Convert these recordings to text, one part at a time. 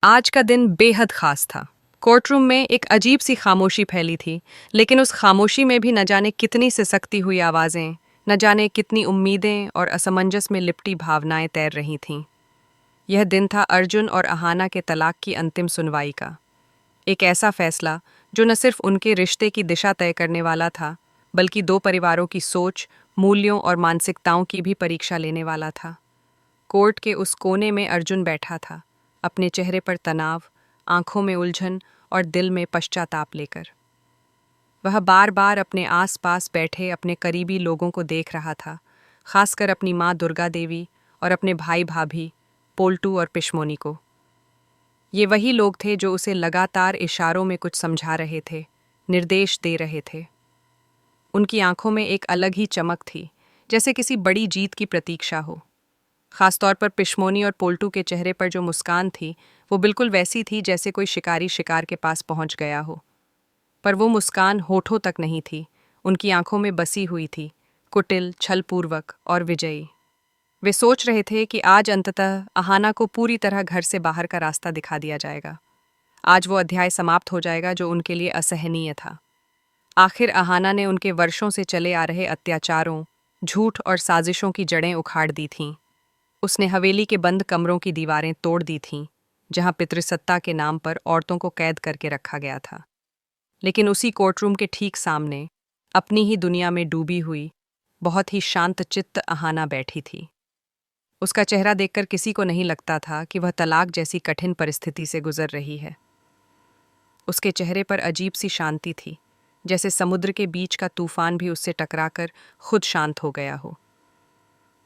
आज का दिन बेहद खास था। कोर्टरूम में एक अजीब सी खामोशी फैली थी, लेकिन उस खामोशी में भी न जाने कितनी सिसकती हुई आवाज़ें, न जाने कितनी उम्मीदें और असमंजस में लिपटी भावनाएं तैर रही थीं। यह दिन था अर्जुन और अहाना के तलाक की अंतिम सुनवाई का। एक ऐसा फैसला जो न सिर्फ उनके रिश्ते की दिशा तय करने वाला था, बल्कि दो परिवारों की सोच, मूल्यों और मानसिकताओं की भी परीक्षा लेने वाला था। कोर्ट के उस कोने में अर्जुन बैठा था, अपने चेहरे पर तनाव, आंखों में उलझन और दिल में पश्चाताप लेकर। वह बार बार अपने आस-पास बैठे अपने करीबी लोगों को देख रहा था, खासकर अपनी माँ दुर्गा देवी और अपने भाई भाभी, पोल्टू और पिशमोनी को। ये वही लोग थे जो उसे लगातार इशारों में कुछ समझा रहे थे, निर्देश दे रहे थे। उनकी आंखों में एक अलग ही चमक थी, जैसे किसी बड़ी जीत की प्रतीक्षा हो। खासतौर पर पिशमोनी और पोल्टू के चेहरे पर जो मुस्कान थी, वो बिल्कुल वैसी थी जैसे कोई शिकारी शिकार के पास पहुंच गया हो। पर वो मुस्कान होठों तक नहीं थी, उनकी आंखों में बसी हुई थी, कुटिल, छलपूर्वक और विजयी। वे सोच रहे थे कि आज अंततः अहाना को पूरी तरह घर से बाहर का रास्ता दिखा दिया जाएगा। आज वो अध्याय समाप्त हो जाएगा जो उनके लिए असहनीय था। आखिर अहाना ने उनके वर्षों से चले आ रहे अत्याचारों, झूठ और साजिशों की जड़ें उखाड़ दी थीं। उसने हवेली के बंद कमरों की दीवारें तोड़ दी थीं, जहां पितृसत्ता के नाम पर औरतों को कैद करके रखा गया था। लेकिन उसी कोर्टरूम के ठीक सामने, अपनी ही दुनिया में डूबी हुई, बहुत ही शांत चित्त अहाना बैठी थी। उसका चेहरा देखकर किसी को नहीं लगता था कि वह तलाक जैसी कठिन परिस्थिति से गुजर रही है। उसके चेहरे पर अजीब सी शांति थी, जैसे समुद्र के बीच का तूफान भी उससे टकराकर खुद शांत हो गया हो।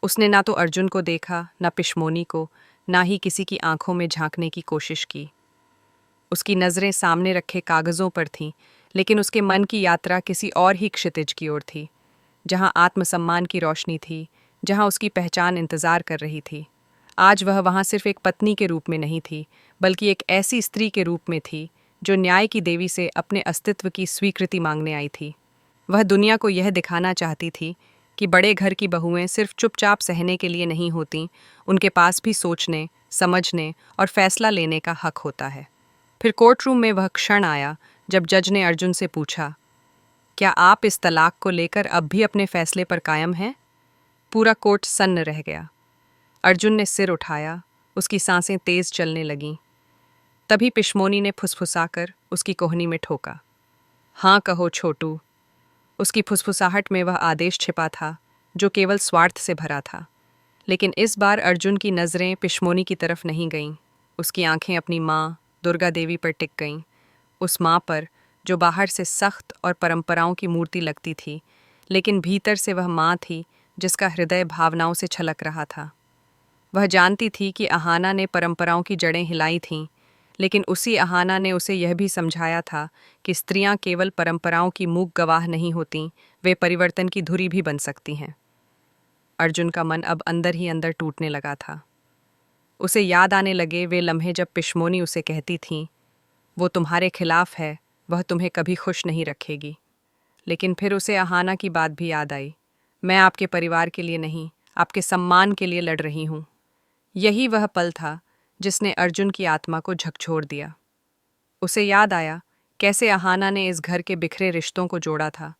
उसने ना तो अर्जुन को देखा, ना पिशमोनी को, ना ही किसी की आंखों में झांकने की कोशिश की। उसकी नज़रें सामने रखे कागज़ों पर थीं, लेकिन उसके मन की यात्रा किसी और ही क्षितिज की ओर थी, जहां आत्मसम्मान की रोशनी थी, जहां उसकी पहचान इंतज़ार कर रही थी। आज वह वहां सिर्फ एक पत्नी के रूप में नहीं थी, बल्कि एक ऐसी स्त्री के रूप में थी, जो न्याय की देवी से अपने अस्तित्व की स्वीकृति मांगने आई थी। वह दुनिया को यह दिखाना चाहती थी कि बड़े घर की बहुएं सिर्फ चुपचाप सहने के लिए नहीं होतीं, उनके पास भी सोचने, समझने और फैसला लेने का हक होता है। फिर कोर्टरूम में वह क्षण आया जब जज ने अर्जुन से पूछा, क्या आप इस तलाक को लेकर अब भी अपने फैसले पर कायम हैं? पूरा कोर्ट सन्न रह गया। अर्जुन ने सिर उठाया, उसकी सांसें तेज चलने लगीं। तभी पिशमोनी ने फुसफुसाकर उसकी कोहनी में ठोका, हाँ कहो छोटू। उसकी फुसफुसाहट में वह आदेश छिपा था, जो केवल स्वार्थ से भरा था। लेकिन इस बार अर्जुन की नज़रें पिशमोनी की तरफ नहीं गईं। उसकी आंखें अपनी माँ दुर्गा देवी पर टिक गईं, उस माँ पर जो बाहर से सख्त और परंपराओं की मूर्ति लगती थी, लेकिन भीतर से वह माँ थी जिसका हृदय भावनाओं से छलक रहा था। वह जानती थी कि अहाना ने परंपराओं की जड़ें हिलाई थीं, लेकिन उसी अहाना ने उसे यह भी समझाया था कि स्त्रियां केवल परंपराओं की मूक गवाह नहीं होतीं, वे परिवर्तन की धुरी भी बन सकती हैं। अर्जुन का मन अब अंदर ही अंदर टूटने लगा था। उसे याद आने लगे वे लम्हे जब पिशमोनी उसे कहती थीं, वो तुम्हारे खिलाफ है, वह तुम्हें कभी खुश नहीं रखेगी। लेकिन फिर उसे अहाना की बात भी याद आई, मैं आपके परिवार के लिए नहीं, आपके सम्मान के लिए लड़ रही हूँ। यही वह पल था जिसने अर्जुन की आत्मा को झकझोर दिया। उसे याद आया कैसे अहाना ने इस घर के बिखरे रिश्तों को जोड़ा था,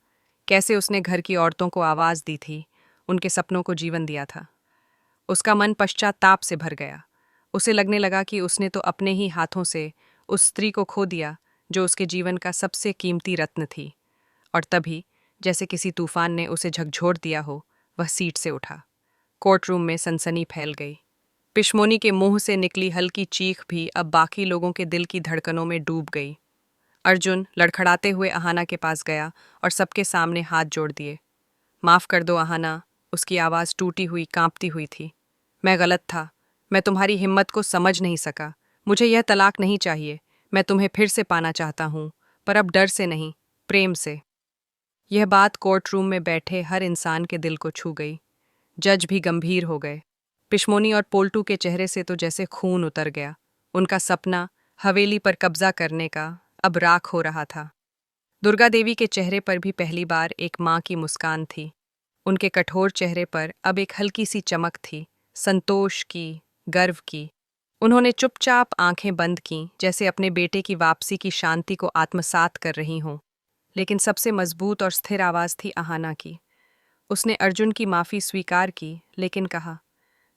कैसे उसने घर की औरतों को आवाज़ दी थी, उनके सपनों को जीवन दिया था। उसका मन पश्चाताप से भर गया। उसे लगने लगा कि उसने तो अपने ही हाथों से उस स्त्री को खो दिया जो उसके जीवन का सबसे कीमती रत्न थी। और तभी, जैसे किसी तूफान ने उसे झकझोर दिया हो, वह सीट से उठा। कोर्टरूम में सनसनी फैल गई। पिशमोनी के मुंह से निकली हल्की चीख भी अब बाकी लोगों के दिल की धड़कनों में डूब गई। अर्जुन लड़खड़ाते हुए अहाना के पास गया और सबके सामने हाथ जोड़ दिए। माफ़ कर दो अहाना, उसकी आवाज़ टूटी हुई, कांपती हुई थी। मैं गलत था, मैं तुम्हारी हिम्मत को समझ नहीं सका। मुझे यह तलाक नहीं चाहिए, मैं तुम्हें फिर से पाना चाहता हूँ, पर अब डर से नहीं, प्रेम से। यह बात कोर्टरूम में बैठे हर इंसान के दिल को छू गई। जज भी गंभीर हो गए। पिशमोनी और पोल्टू के चेहरे से तो जैसे खून उतर गया। उनका सपना हवेली पर कब्जा करने का अब राख हो रहा था। दुर्गा देवी के चेहरे पर भी पहली बार एक माँ की मुस्कान थी। उनके कठोर चेहरे पर अब एक हल्की सी चमक थी, संतोष की, गर्व की। उन्होंने चुपचाप आंखें बंद कीं, जैसे अपने बेटे की वापसी की शांति को आत्मसात कर रही हों। लेकिन सबसे मजबूत और स्थिर आवाज थी अहाना की। उसने अर्जुन की माफी स्वीकार की, लेकिन कहा,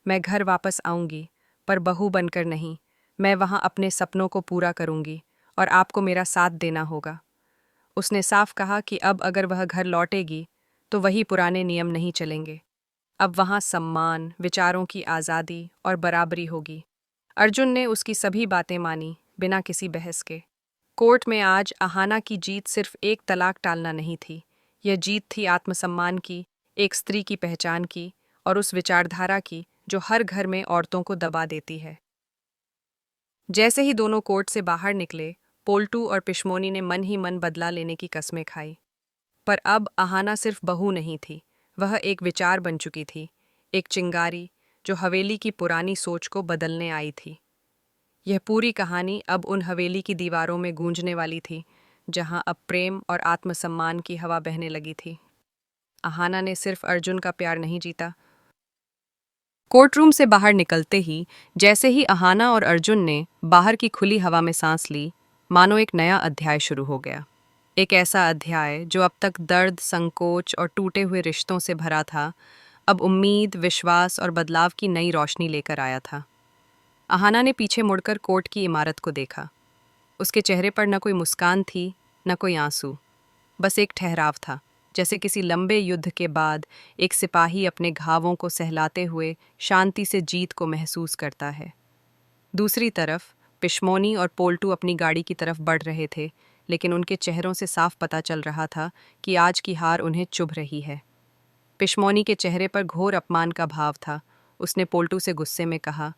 मैं घर वापस आऊंगी, पर बहू बनकर नहीं। मैं वहां अपने सपनों को पूरा करूंगी, और आपको मेरा साथ देना होगा। उसने साफ कहा कि अब अगर वह घर लौटेगी तो वही पुराने नियम नहीं चलेंगे। अब वहां सम्मान, विचारों की आज़ादी और बराबरी होगी। अर्जुन ने उसकी सभी बातें मानी, बिना किसी बहस के। कोर्ट में आज अहाना की जीत सिर्फ एक तलाक टालना नहीं थी। यह जीत थी आत्मसम्मान की, एक स्त्री की पहचान की, और उस विचारधारा की जो हर घर में औरतों को दबा देती है। जैसे ही दोनों कोर्ट से बाहर निकले, पोल्टू और पिशमोनी ने मन ही मन बदला लेने की कस्में खाई। पर अब अहाना सिर्फ बहू नहीं थी, वह एक विचार बन चुकी थी, एक चिंगारी जो हवेली की पुरानी सोच को बदलने आई थी। यह पूरी कहानी अब उन हवेली की दीवारों में गूंजने वाली थी, जहां अब प्रेम और आत्मसम्मान की हवा बहने लगी थी। अहाना ने सिर्फ अर्जुन का प्यार नहीं जीता। कोर्टरूम से बाहर निकलते ही, जैसे ही अहाना और अर्जुन ने बाहर की खुली हवा में सांस ली, मानो एक नया अध्याय शुरू हो गया। एक ऐसा अध्याय जो अब तक दर्द, संकोच और टूटे हुए रिश्तों से भरा था, अब उम्मीद, विश्वास और बदलाव की नई रोशनी लेकर आया था। अहाना ने पीछे मुड़कर कोर्ट की इमारत को देखा। उसके चेहरे पर न कोई मुस्कान थी, न कोई आंसू, बस एक ठहराव था, जैसे किसी लंबे युद्ध के बाद एक सिपाही अपने घावों को सहलाते हुए शांति से जीत को महसूस करता है। दूसरी तरफ पिशमोनी और पोल्टू अपनी गाड़ी की तरफ बढ़ रहे थे, लेकिन उनके चेहरों से साफ पता चल रहा था कि आज की हार उन्हें चुभ रही है। पिशमोनी के चेहरे पर घोर अपमान का भाव था। उसने पोल्टू से गुस्से में कहा,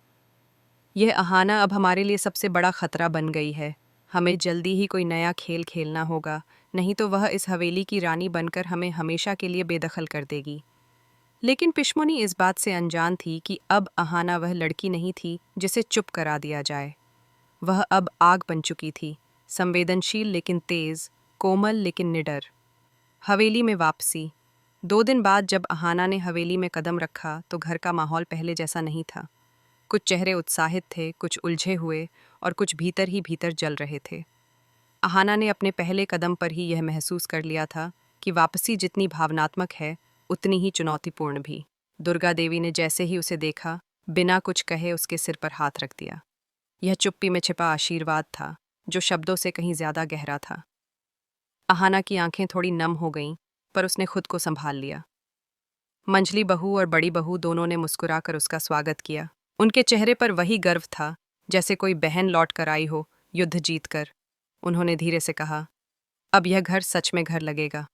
यह अहाना अब हमारे लिए सबसे बड़ा खतरा बन गई है। हमें जल्दी ही कोई नया खेल खेलना होगा, नहीं तो वह इस हवेली की रानी बनकर हमें हमेशा के लिए बेदखल कर देगी। लेकिन पिशमोनी इस बात से अनजान थी कि अब अहाना वह लड़की नहीं थी जिसे चुप करा दिया जाए। वह अब आग बन चुकी थी, संवेदनशील लेकिन तेज, कोमल लेकिन निडर। हवेली में वापसी। 2 दिन बाद जब अहाना ने हवेली में कदम रखा तो घर का माहौल पहले जैसा नहीं था। कुछ चेहरे उत्साहित थे, कुछ उलझे हुए, और कुछ भीतर ही भीतर जल रहे थे। अहाना ने अपने पहले कदम पर ही यह महसूस कर लिया था कि वापसी जितनी भावनात्मक है, उतनी ही चुनौतीपूर्ण भी। दुर्गा देवी ने जैसे ही उसे देखा, बिना कुछ कहे उसके सिर पर हाथ रख दिया। यह चुप्पी में छिपा आशीर्वाद था, जो शब्दों से कहीं ज्यादा गहरा था। अहाना की आंखें थोड़ी नम हो गईं, पर उसने खुद को संभाल लिया। मंझली बहू और बड़ी बहू दोनों ने मुस्कुराकर उसका स्वागत किया। उनके चेहरे पर वही गर्व था, जैसे कोई बहन लौट कर आई हो, युद्ध जीतकर। उन्होंने धीरे से कहा, अब यह घर सच में घर लगेगा।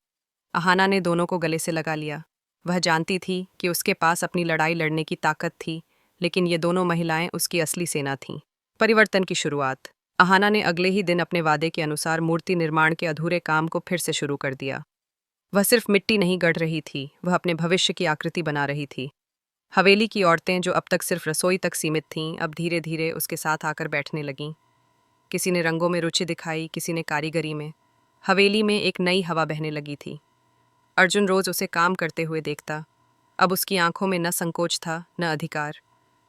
अहाना ने दोनों को गले से लगा लिया। वह जानती थी कि उसके पास अपनी लड़ाई लड़ने की ताकत थी, लेकिन ये दोनों महिलाएं उसकी असली सेना थीं। परिवर्तन की शुरुआत। अहाना ने अगले ही दिन अपने वादे के अनुसार मूर्ति निर्माण के अधूरे काम को फिर से शुरू कर दिया। वह सिर्फ मिट्टी नहीं गढ़ रही थी, वह अपने भविष्य की आकृति बना रही थी। हवेली की औरतें जो अब तक सिर्फ रसोई तक सीमित थीं, अब धीरे धीरे उसके साथ आकर बैठने लगीं। किसी ने रंगों में रुचि दिखाई, किसी ने कारीगरी में। हवेली में एक नई हवा बहने लगी थी। अर्जुन रोज उसे काम करते हुए देखता। अब उसकी आंखों में न संकोच था, न अधिकार,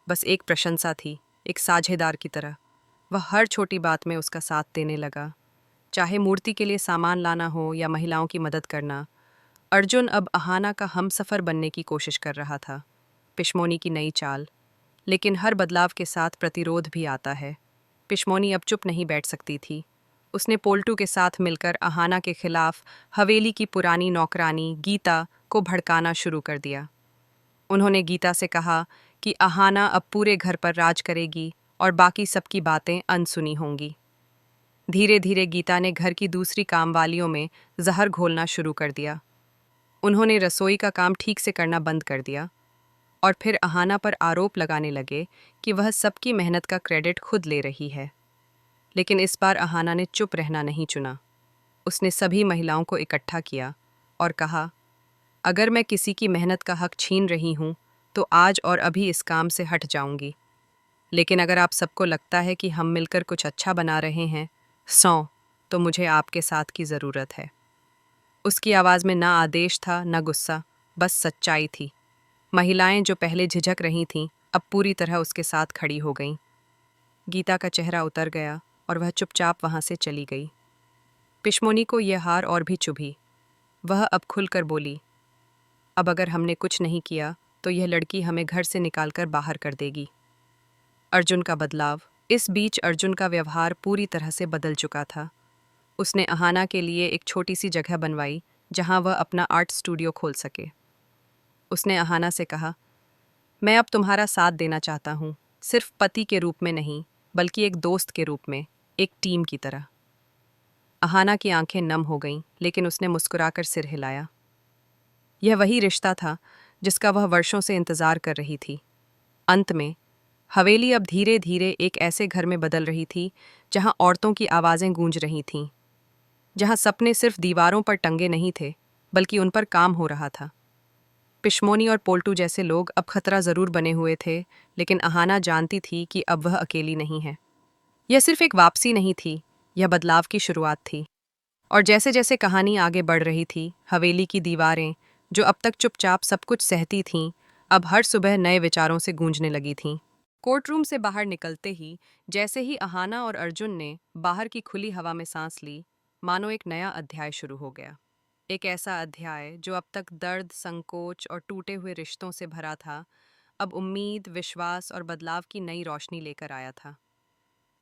बस एक प्रशंसा थी, एक साझेदार की तरह। वह हर छोटी बात में उसका साथ देने लगा, चाहे मूर्ति के लिए सामान लाना हो या महिलाओं की मदद करना। अर्जुन अब अहाना का हमसफर बनने की कोशिश कर रहा था। पिशमोनी की नई चाल। लेकिन हर बदलाव के साथ प्रतिरोध भी आता है। पिशमोनी अब चुप नहीं बैठ सकती थी। उसने पोल्टू के साथ मिलकर अहाना के खिलाफ हवेली की पुरानी नौकरानी गीता को भड़काना शुरू कर दिया। उन्होंने गीता से कहा कि अहाना अब पूरे घर पर राज करेगी और बाकी सबकी बातें अनसुनी होंगी। धीरे धीरे गीता ने घर की दूसरी कामवालियों में जहर घोलना शुरू कर दिया। उन्होंने रसोई का काम ठीक से करना बंद कर दिया, और फिर अहाना पर आरोप लगाने लगे कि वह सबकी मेहनत का क्रेडिट खुद ले रही है। लेकिन इस बार अहाना ने चुप रहना नहीं चुना। उसने सभी महिलाओं को इकट्ठा किया और कहा, अगर मैं किसी की मेहनत का हक छीन रही हूँ तो आज और अभी इस काम से हट जाऊंगी। लेकिन अगर आप सबको लगता है कि हम मिलकर कुछ अच्छा बना रहे हैं, तो मुझे आपके साथ की ज़रूरत है। उसकी आवाज़ में ना आदेश था, ना गुस्सा, बस सच्चाई थी। महिलाएं जो पहले झिझक रही थीं, अब पूरी तरह उसके साथ खड़ी हो गईं। गीता का चेहरा उतर गया और वह चुपचाप वहां से चली गई। पिशमोनी को यह हार और भी चुभी। वह अब खुलकर बोली, अब अगर हमने कुछ नहीं किया तो यह लड़की हमें घर से निकालकर बाहर कर देगी। अर्जुन का बदलाव। इस बीच अर्जुन का व्यवहार पूरी तरह से बदल चुका था। उसने अहाना के लिए एक छोटी सी जगह बनवाई जहां वह अपना आर्ट स्टूडियो खोल सके। उसने अहाना से कहा, मैं अब तुम्हारा साथ देना चाहता हूँ, सिर्फ पति के रूप में नहीं, बल्कि एक दोस्त के रूप में, एक टीम की तरह। अहाना की आंखें नम हो गईं, लेकिन उसने मुस्कुराकर सिर हिलाया। यह वही रिश्ता था जिसका वह वर्षों से इंतजार कर रही थी। अंत में हवेली अब धीरे धीरे एक ऐसे घर में बदल रही थी जहां औरतों की आवाज़ें गूंज रही थीं, जहां सपने सिर्फ दीवारों पर टंगे नहीं थे, बल्कि उन पर काम हो रहा था। पिशमोनी और पोल्टू जैसे लोग अब खतरा ज़रूर बने हुए थे, लेकिन अहाना जानती थी कि अब वह अकेली नहीं है। यह सिर्फ एक वापसी नहीं थी, यह बदलाव की शुरुआत थी। और जैसे जैसे कहानी आगे बढ़ रही थी, हवेली की दीवारें, जो अब तक चुपचाप सब कुछ सहती थीं, अब हर सुबह नए विचारों से गूंजने लगी थीं। कोर्टरूम से बाहर निकलते ही, जैसे ही अहाना और अर्जुन ने बाहर की खुली हवा में सांस ली, मानो एक नया अध्याय शुरू हो गया। एक ऐसा अध्याय जो अब तक दर्द, संकोच और टूटे हुए रिश्तों से भरा था, अब उम्मीद, विश्वास और बदलाव की नई रोशनी लेकर आया था।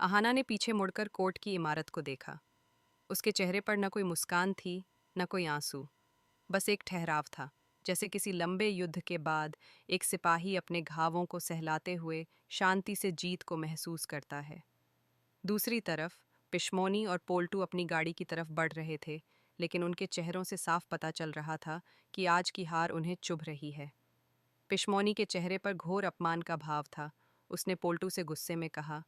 अहाना ने पीछे मुड़कर कोर्ट की इमारत को देखा। उसके चेहरे पर न कोई मुस्कान थी, न कोई आंसू, बस एक ठहराव था, जैसे किसी लंबे युद्ध के बाद एक सिपाही अपने घावों को सहलाते हुए शांति से जीत को महसूस करता है। दूसरी तरफ पिशमोनी और पोल्टू अपनी गाड़ी की तरफ बढ़ रहे थे, लेकिन उनके चेहरों से साफ पता चल रहा था कि आज की हार उन्हें चुभ रही है। पिशमोनी के चेहरे पर घोर अपमान का भाव था। उसने पोल्टू से गुस्से में कहा,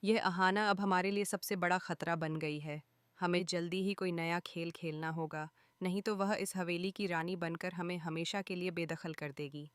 यह अहाना अब हमारे लिए सबसे बड़ा खतरा बन गई है। हमें जल्दी ही कोई नया खेल खेलना होगा, नहीं तो वह इस हवेली की रानी बनकर हमें हमेशा के लिए बेदखल कर देगी।